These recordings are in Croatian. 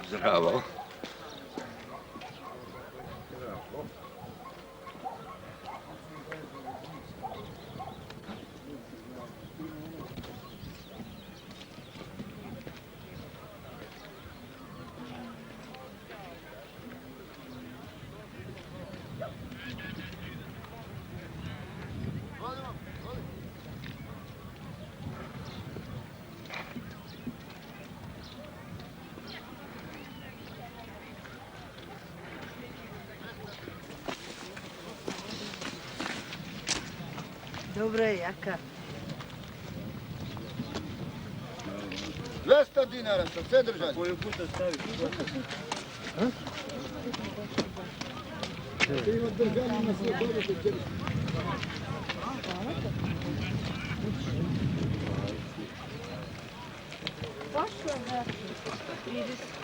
Zdravo. Dobro je, jaka. 200 dinara sam sve držali. Koju puta staviš? Ima držali na sve dobiti. Pošlo je 30.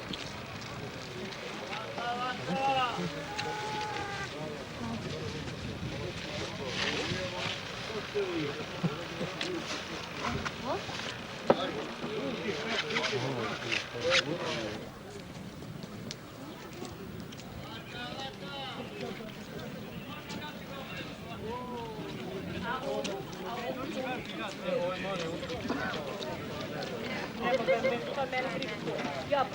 Ja,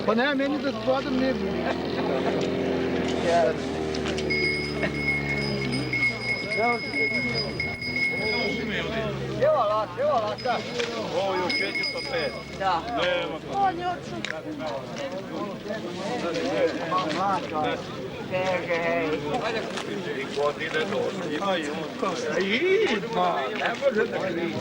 Pa ne, meni da skladam ne bi. Evo lata. Ovo još 405. da. Nema. On je odšao. Hej. I godine došli. Imaju. Ima, ne može da krivi.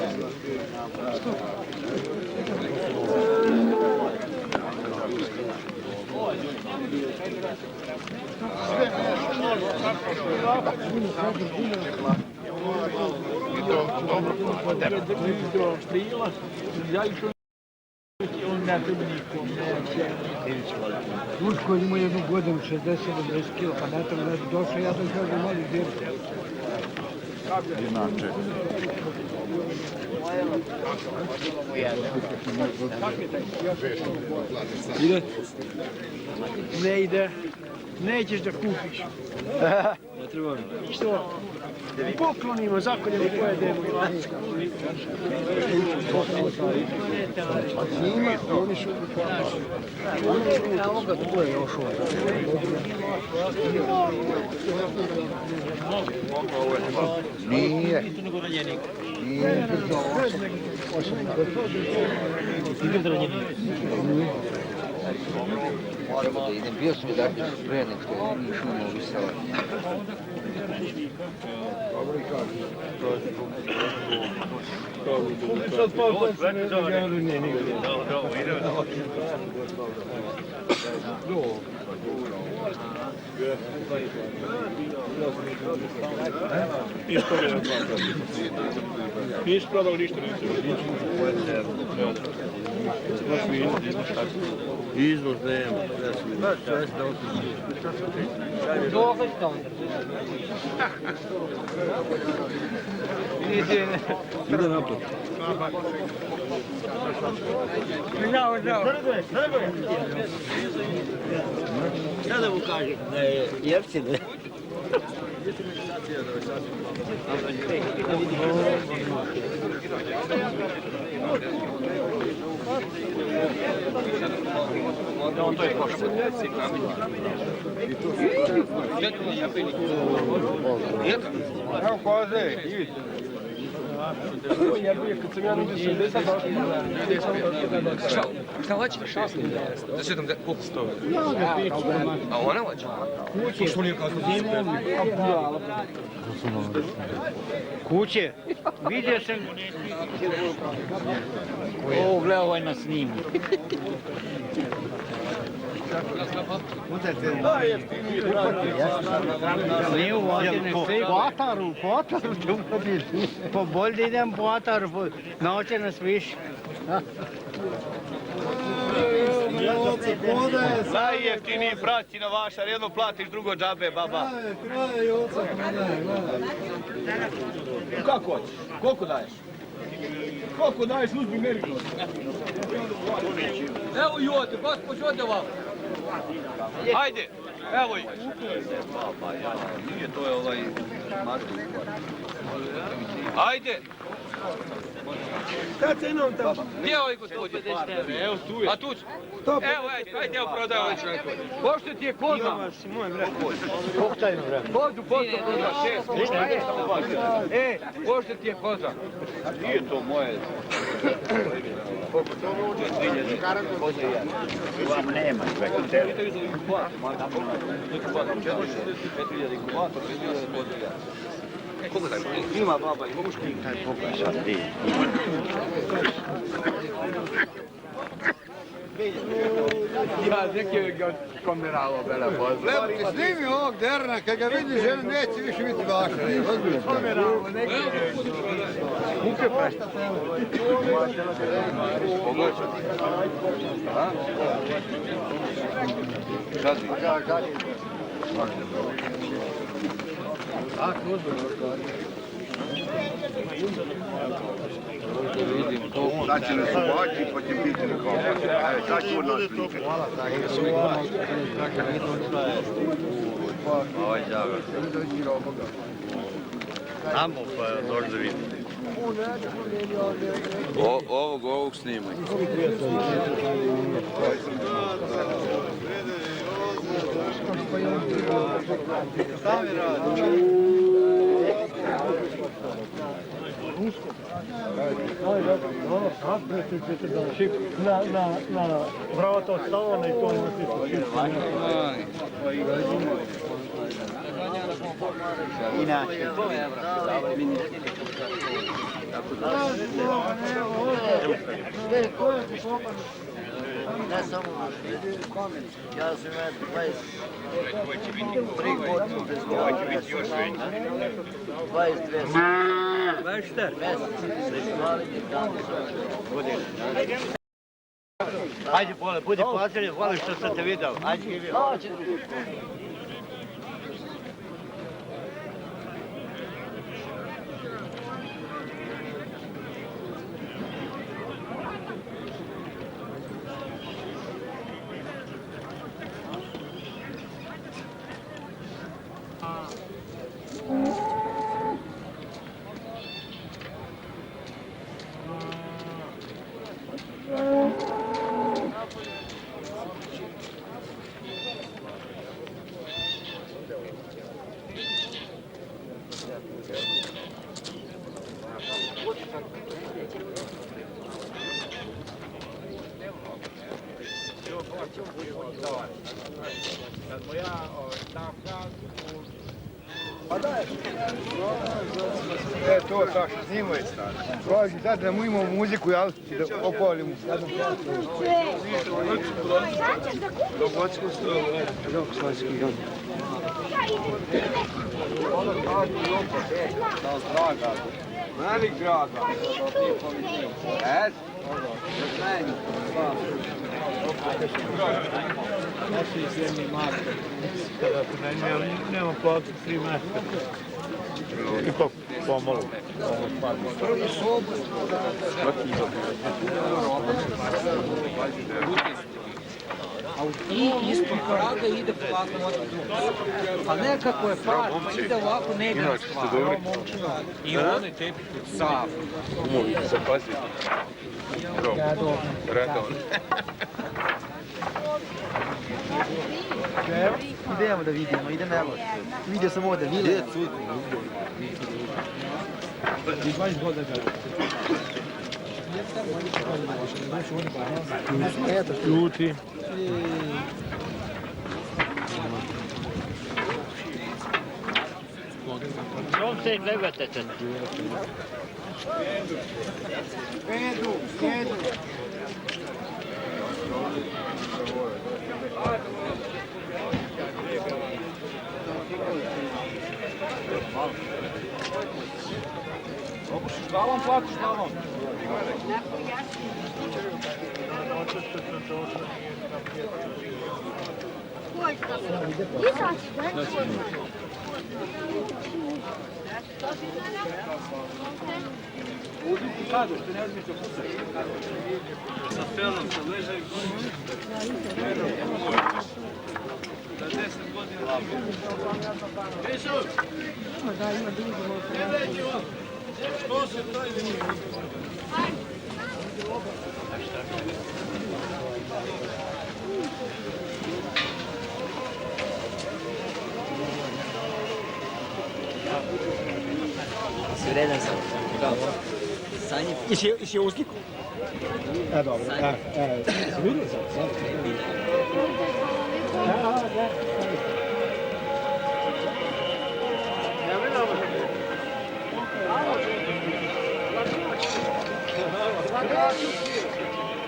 Uško ima jednu godinu, 60-70 kilo, pa ne treba da došao, ja sam kažem mali djevče. Inače. Ide? Ne ide. Nećeš da kupiš. Ne treba. Što? Poklonimo, zakoljemo pojedemo. A zima, oni su... Ja ovoga tu je još ovo. Nije. Nije. Moramo da idem. Bio sam i dakle sprenik, što je išao na ovi sela. Nisi prodao ništa, izvoz nema. Ide napad. Šta da mu kažem? Da je Jevcine. Evo koze, idi. Šta hoće? 6. Za 70, koliko? 100. A ona hoće? Kuće, vidio sam... Ovo gledao ovaj na snimu. Nije u Potaru ćemo biti. Po bolje da idem po Potaru, noće nas više. Najjeftiniji prati na vašar, jedno platiš, drugo džabe, baba. Kako hoćeš? Koliko daješ? Koliko daješ, uzmi meriku. Evo jote, baš pođote ovako. Ajde, evo ih. Nije, to je ovaj Marko. Ajde. Šta cenom tamo? Gdje je ovaj gospodin? Evo tu je. A tu? Evo, ajde, evo prodaj ovaj čovjek. Pošto ti je koza? Koliko tajno vreme? Kozu, pošto koza, 6. Pošto ti je koza? Nije to moje. Vam nema sve. Koliko daj? Ima baba, ima muški. Taj pokaj sad ti. Ja neki ga komeralo bela pozna. Lepo, snimi ovog derna, kad ga vidiš, jedan neće više biti vaša. Komeralo, neki. Muke prešta. Sad će nas ubaći, pa će biti nekako. Sad će od nas likati. Ovaj džabe. Tamo pa dođe da vidim. Ovog snimaj. Na vrata stavljena i to nosi. Inače. Ne samo ja sam imao 23 godine bez godina. 22 meseci sa invalidnim godine. Ajde, Bole, budi plaćanje, hvala što sam te vidio. Ajde, živi. To Saša, snimaj stari. Kaži sad da mu imamo muziku, jel? I da opalimo. Velik draga. Naši zemlji marke. Nema platu 3 metra. Ipak pomalo. I ispod praga ide polako motor. A nekako je pad, pa ide ovako nebiljna stvar. I onaj tepih od Sav. Umovi se pazi. Redovno. Idemo da vidimo, ide na evo. Vidio sam ovo da vidimo. Eto, Ljuti. Don't say levate. Jedu. Glavom platiš, glavom. Sa felom, sa ležaju za 10 godina. Išu! Što se to ide? Sredan sam. Sanje. Iši uzgiku? Dobro. Vidio sam.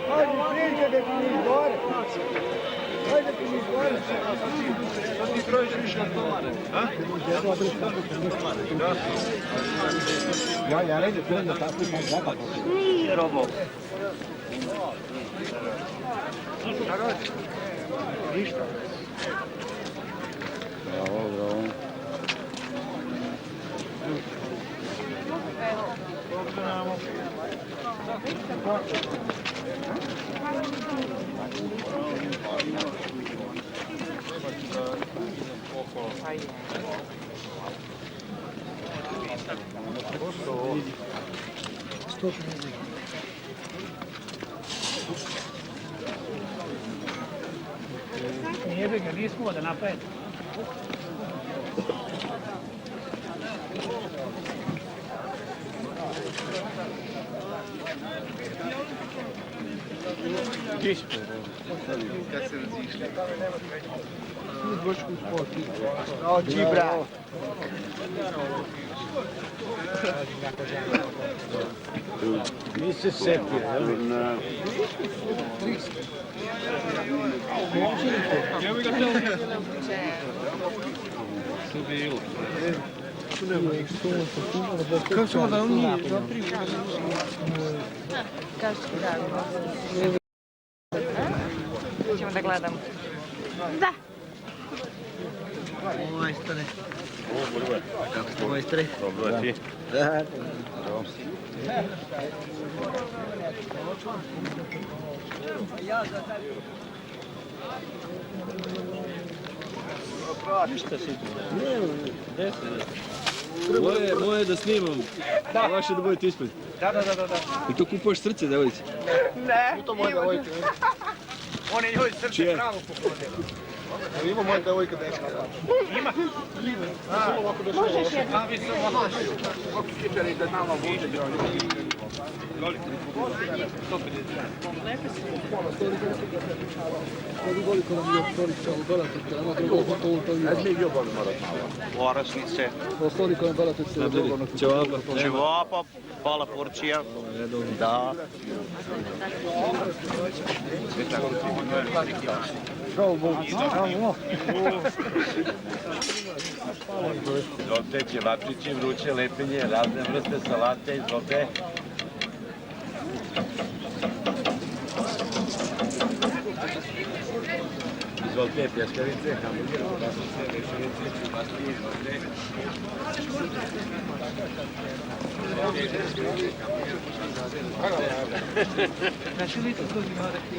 Hajde, priđe da ti izgore. Hajde ti izgore. Što ti trojiš više od tomane? Ja ne idem da tako sam zakako. Nije robo. Ništa. Bravo. Jebe ga, nismo da napravimo. Kad se razišli. No, Džibra. Nisi se setio, jel? Kako ćemo da nije? Ćemo da gledamo. Da. Majstore. Kako ste majstore? Dobro, ti? Da. Ništa si tu. Moje je da snimam, a vaše da budete ispred. Da. I to kupuješ srce, devojci? Ne, to moja devojka. On je njoj srce pravo poklonio. Ima moja devojka dečka. Ima? Možeš jedno. A vi se možeš. Kako skiperi da nama vuče džavlje. Orasnice. Ćevapa, pala porcija. Da. Izvolite, ćevapčići, vruće lepenje, razne vrste salate, izvolite. Izvolite, pljeskavice, hamburger, kobasice, rešenice, čubasti, izvolite.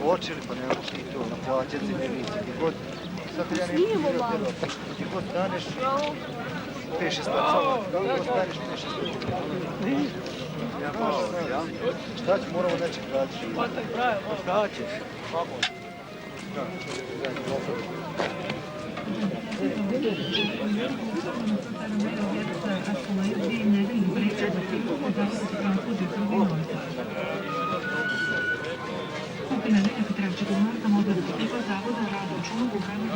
Počeli pa ne moći to, na plaćaci ne vidite. God, sad ja ne vidim gdje god staneš, 5-6 sata, gdje god staneš 5-6 sata. Šta ću, moramo nečeg raditi. Šta ćeš? Skupina Nenad Travčakog Marka Model Tipa Zavoda rada u Čunovu Hranovi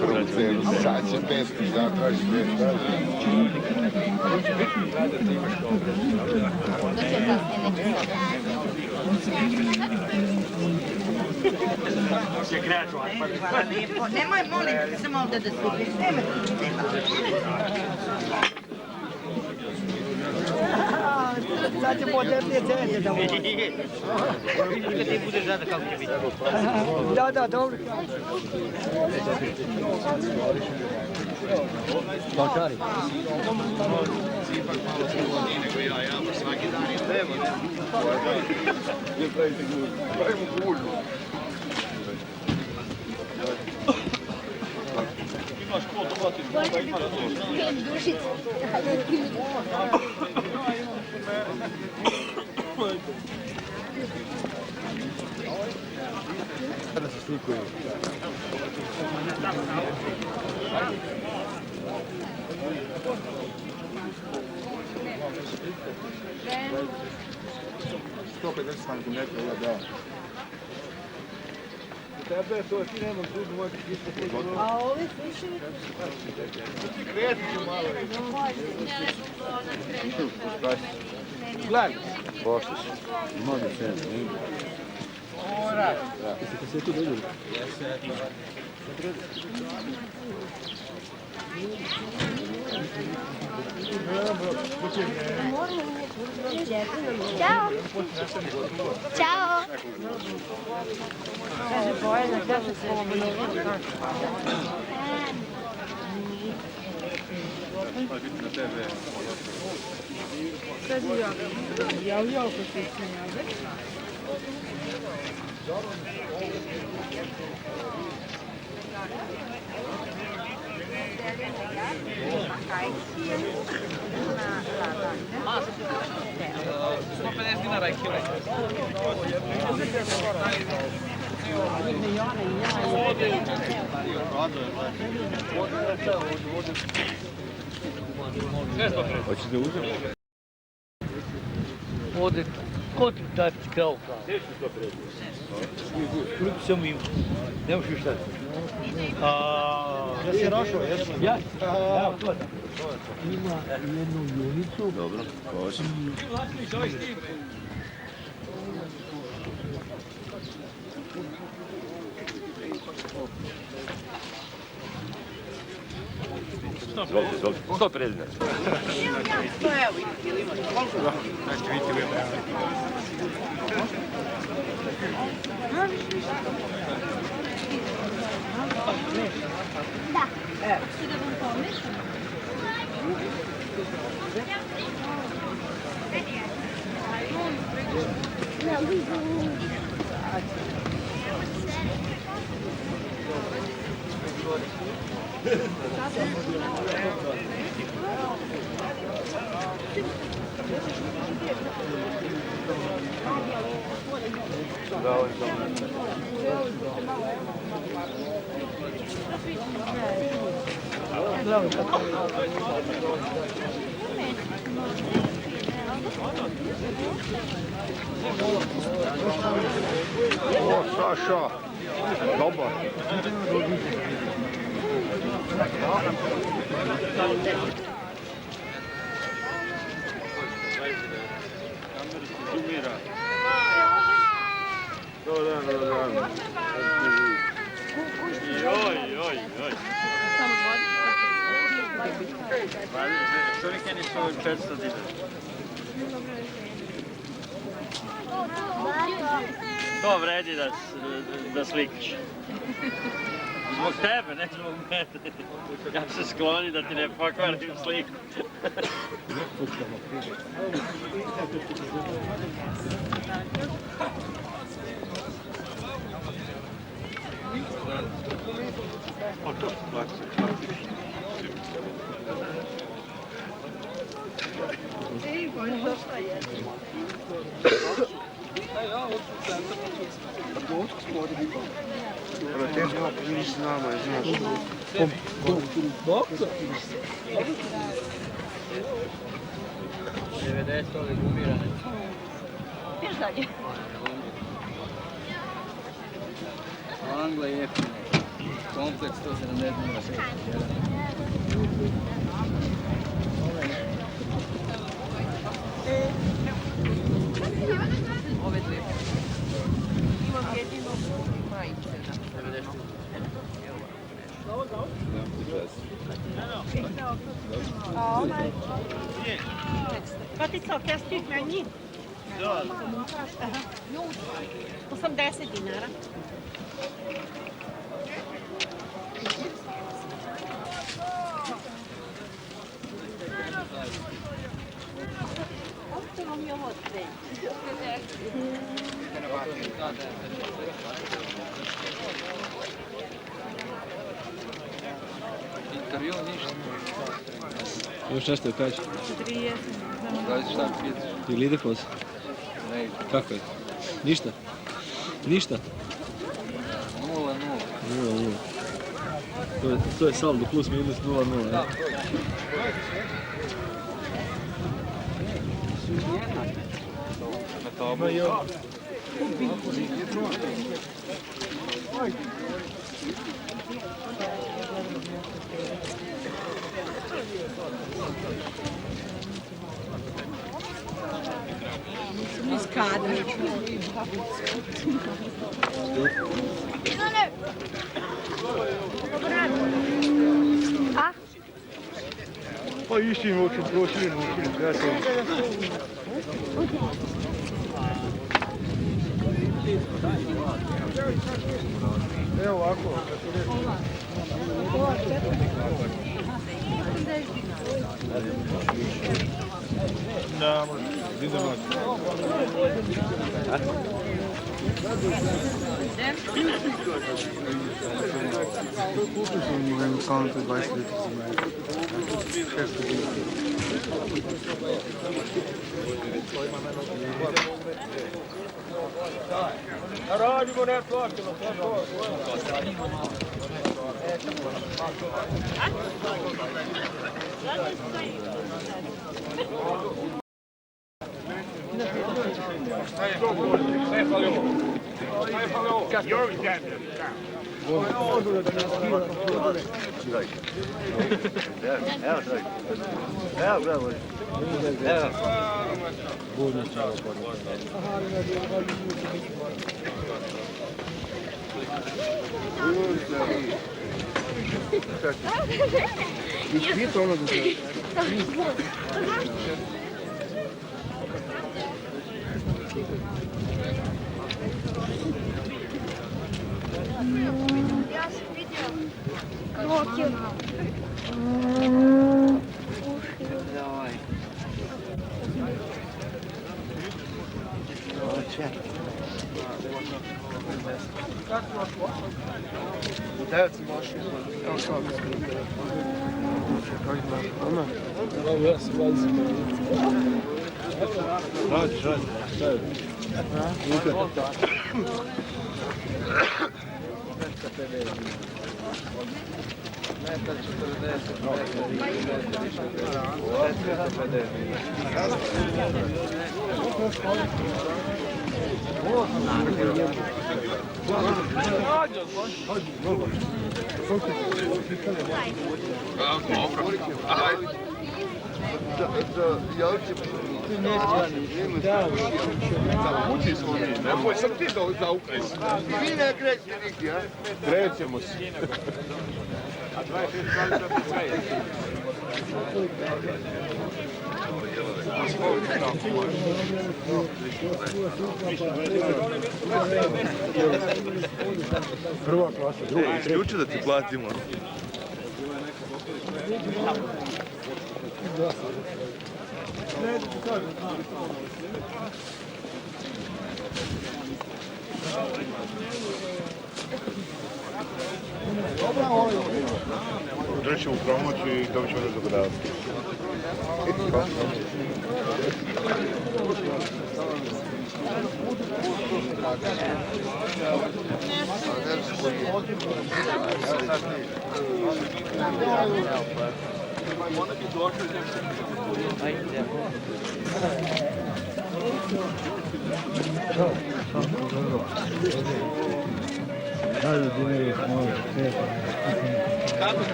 Prvu cenu, sad će 500, ja kažem 500. Nemoj, molim te, samo ovdje da stupiš. Nemoj Sad će modernije cene da voli. Kad ti budeš znati kako će biti. Da, dobro. Končari. Da se slikuju. Tebe to ti nemam tu možeš isto. A ovi slušaju? Kreti ću malo. Gledaj. Pošto se. Može se. Ora. Jeste se tu dođeli? Ćao. Ćao. Kaže Bojana, kaže se javljao ko se javljao. $150 je kilo. Hoćeš da uzem? Ovdje, ko ti dati kao kao? Koliko sam im, ne možeš šta. Ja si našao, jesam? Ja? Ima jednu junicu. Dobro, koš. Izvolite, 150 znači. 100 evo ili imaš? Koliko? Znači vidite u jednom. Da. Evo. Si da vam pomešam? O, Saša, dobar. To vredi da slikaš. Zbog tebe, ne zbog mene. Ja se sklonim da ti ne pokvarim sliku. Još dalje. Angla je jeftine. Kompleks 170 ove dve. Imam jedino majice. 90. Katica, kaj spih meni? Da. 80 dinara. Ovo vam je ovo sve. Intervju ništa. Još nešto da kažeš? 30. Radi šta pijeti? Ili ide posao? Ne ide. Kako je? Ništa? Ništa? 0-0. 0-0. To je saldo plus minus 0-0. Da. Iz kadra. A? Pa išli moću prošli, ja sam. Evo ovako. Da, može. Idemo. Kantu 20 Radimo ne platimo, Видите, ono da se... Ja sam vidio. Okej. Udajac imaš, evo što vam mislim. Ona? Evo ja se vazim. Radi, šta je? Metar 40, Muči smo mi, nemoj sam ti da zaukaj se. Vi ne krećete nigdje, a? Krećemo se. Prva klasa, druga. Isključi da ti platimo. Održit ćemo promociju i dobit ćemo razgledavati.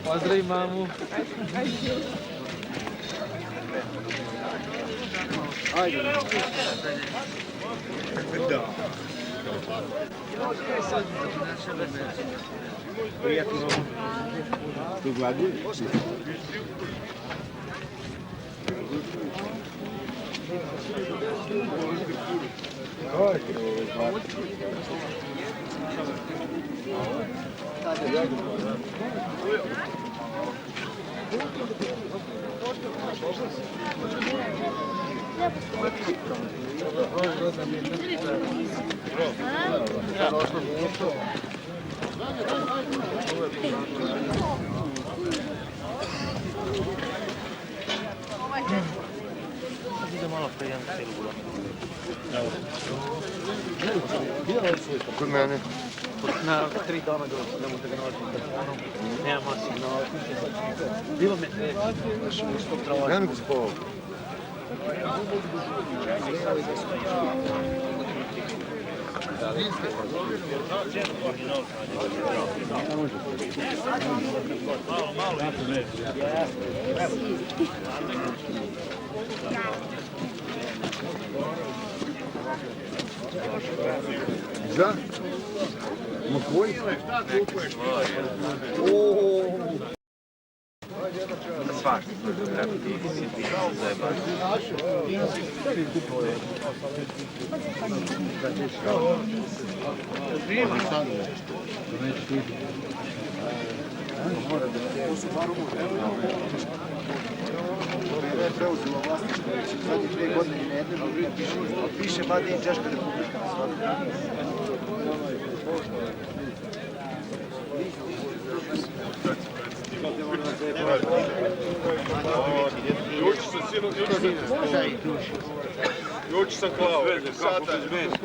Pozdrav mamu. Prijatno. Tu gladni? Kod mene. Na 3 dana ga ne možete ga naći telefonom. Nema signala. Bilo me što traži. Ja nego spao. Da? Ma koji? Svašta. Treba ti si ti zajebati. je preuzelo vlasništvo već zadnje 2 godine na jednom piše Badi i Češka Republika na svakom. Juče sam klao, sada u njegu.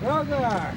Droga!